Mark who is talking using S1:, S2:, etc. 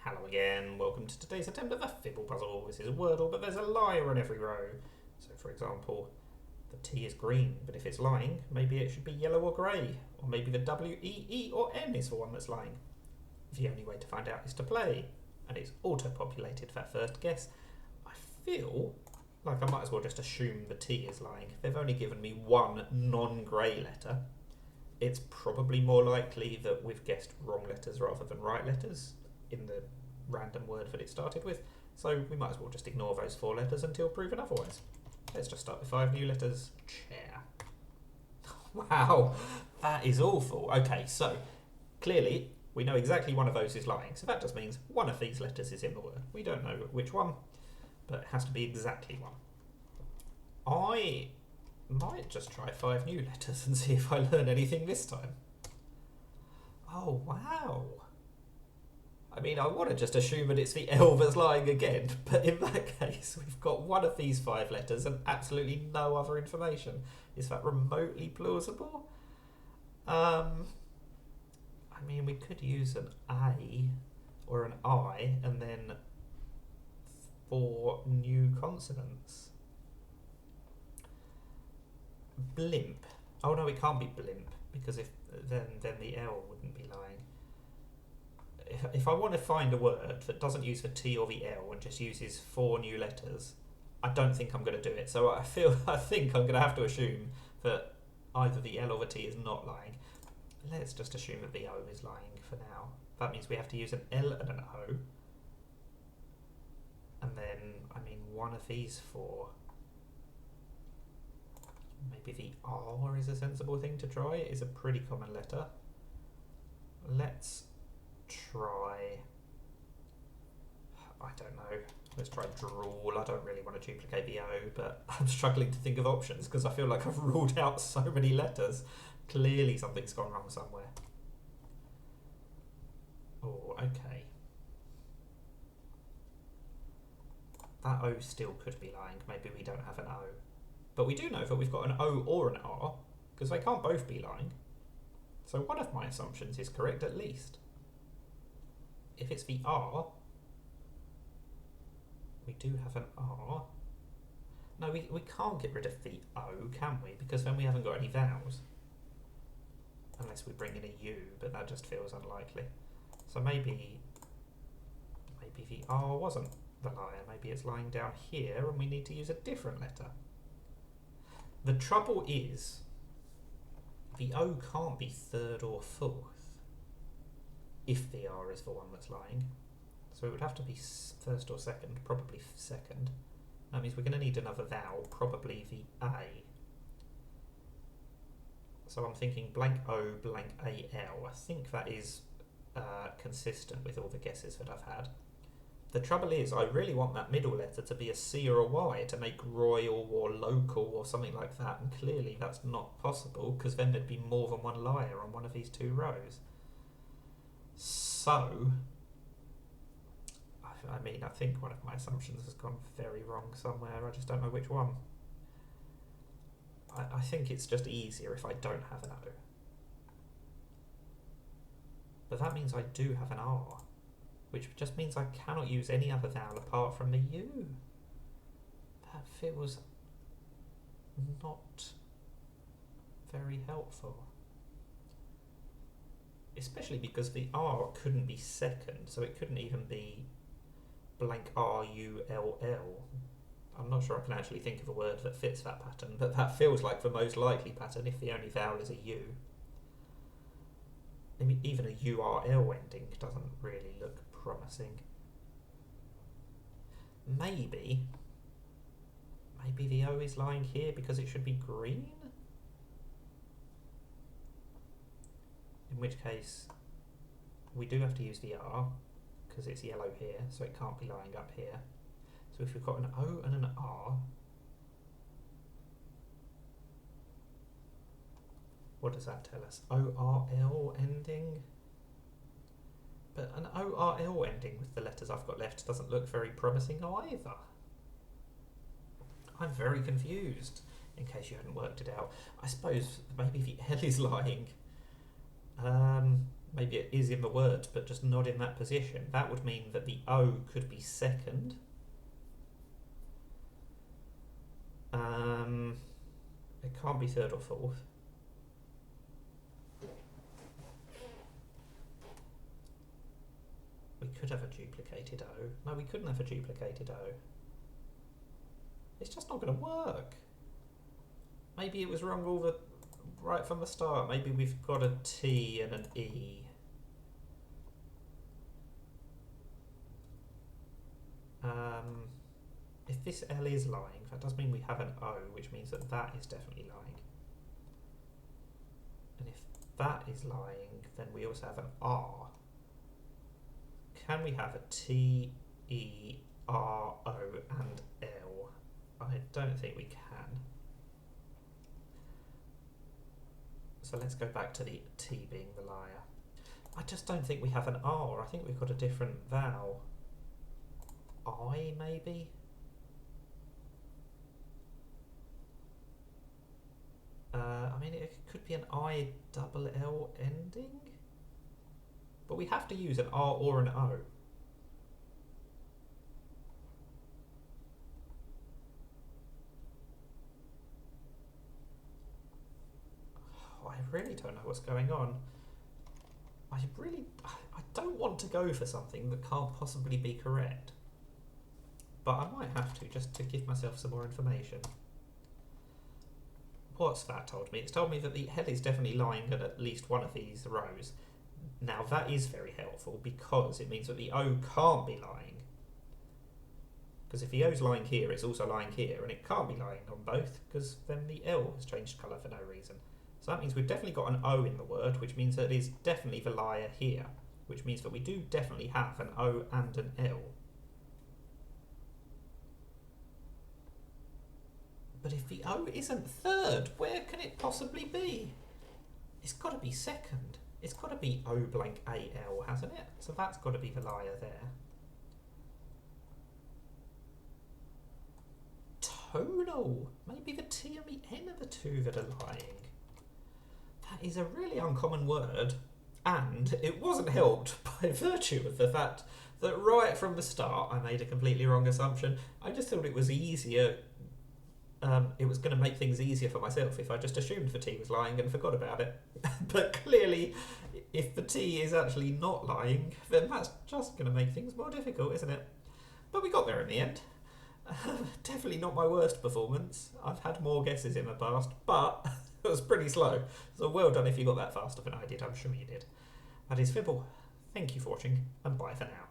S1: Hello again, welcome to today's attempt at the Fibble puzzle. This is a Wordle, but there's a liar on every row. So for example, the T is green, but if it's lying, maybe it should be yellow or grey. Or maybe the W, E, E or N is the one that's lying. The only way to find out is to play, and it's auto-populated for that first guess. I feel like I might as well just assume the T is lying. They've only given me one non-grey letter. It's probably more likely that we've guessed wrong letters rather than right letters in the random word that it started with, so we might as well just ignore those 4 letters until proven otherwise. Let's just start with 5 new letters. Chair. Wow, that is awful. Okay, so clearly we know exactly one of those is lying, so that just means one of these letters is in the word. We don't know which one, but it has to be exactly one. I might just try 5 new letters and see if I learn anything this time. Oh, wow. I mean, I want to just assume that it's the L that's lying again, but in that case, we've got one of these 5 letters and absolutely no other information. Is that remotely plausible? I mean, we could use an A or an I and then 4 new consonants. Blimp. Oh no, it can't be blimp, because if then the L wouldn't be lying. If I want to find a word that doesn't use the T or the L and just uses 4 new letters, I don't think I'm going to do it. So I think I'm going to have to assume that either the L or the T is not lying. Let's just assume that the O is lying for now. That means we have to use an L and an O. And then, I mean, one of these 4. Maybe the R is a sensible thing to try. It is a pretty common letter. Let's try, I don't know, let's try drool. I don't really want to duplicate the O, but I'm struggling to think of options because I feel like I've ruled out so many letters. Clearly something's gone wrong somewhere. Oh, okay. That O still could be lying. Maybe we don't have an O. But we do know that we've got an O or an R, because they can't both be lying. So one of my assumptions is correct at least. If it's the R, we do have an R. No, we can't get rid of the O, can we? Because then we haven't got any vowels. Unless we bring in a U, but that just feels unlikely. So maybe the R wasn't the liar. Maybe it's lying down here and we need to use a different letter. The trouble is, the O can't be 3rd or 4th if the R is the one that's lying. So it would have to be 1st or 2nd, probably 2nd. That means we're going to need another vowel, probably the A. So I'm thinking blank O, blank AL. I think that is consistent with all the guesses that I've had. The trouble is, I really want that middle letter to be a C or a Y to make royal or local or something like that, and clearly that's not possible because then there'd be more than one liar on one of these 2 rows. So, I mean, I think one of my assumptions has gone very wrong somewhere. I just don't know which one. I think it's just easier if I don't have an O. But that means I do have an R, which just means I cannot use any other vowel apart from the U. That feels not very helpful. Especially because the R couldn't be 2nd, so it couldn't even be blank R-U-L-L. I'm not sure I can actually think of a word that fits that pattern, but that feels like the most likely pattern if the only vowel is a U. I mean, even a URL ending doesn't really look promising. Maybe the O is lying here because it should be green? In which case, we do have to use the R because it's yellow here, so it can't be lying up here. So if we've got an O and an R, what does that tell us? ORL ending? But an ORL ending with the letters I've got left doesn't look very promising either. I'm very confused, in case you hadn't worked it out. I suppose maybe the L is lying. maybe it is in the words, but just not in that position. That would mean that the O could be second. It can't be third or fourth. We could have a duplicated O. No, we couldn't have a duplicated O. It's just not going to work. Maybe it was wrong right from the start. Maybe we've got a T and an E. If this L is lying, that does mean we have an O, which means that that is definitely lying. And if that is lying, then we also have an R. Can we have a T, E, R, O and L? I don't think we can. So let's go back to the T being the liar. I just don't think we have an R. I think we've got a different vowel. I, maybe? I mean, it could be an I double L ending? But we have to use an R or an O. Oh, I really don't know what's going on. I don't want to go for something that can't possibly be correct. But I might have to, just to give myself some more information. What's that told me? It's told me that the L is definitely lying at least one of these rows. Now that is very helpful because it means that the O can't be lying. Because if the O's lying here, it's also lying here, and it can't be lying on both because then the L has changed colour for no reason. So that means we've definitely got an O in the word, which means that it is definitely the liar here, which means that we do definitely have an O and an L. But if the O isn't third, where can it possibly be? It's got to be second. It's got to be O blank AL, hasn't it? So that's got to be the liar there. Tonal. Maybe the T and the N are the two that are lying. That is a really uncommon word, and it wasn't helped by virtue of the fact that right from the start I made a completely wrong assumption. I just thought it was easier. It was going to make things easier for myself if I just assumed the T was lying and forgot about it. But clearly, if the T is actually not lying, then that's just going to make things more difficult, isn't it? But we got there in the end. Definitely not my worst performance. I've had more guesses in the past, but it was pretty slow. So well done if you got that faster than I did. I'm sure you did. That is Fibble. Thank you for watching, and bye for now.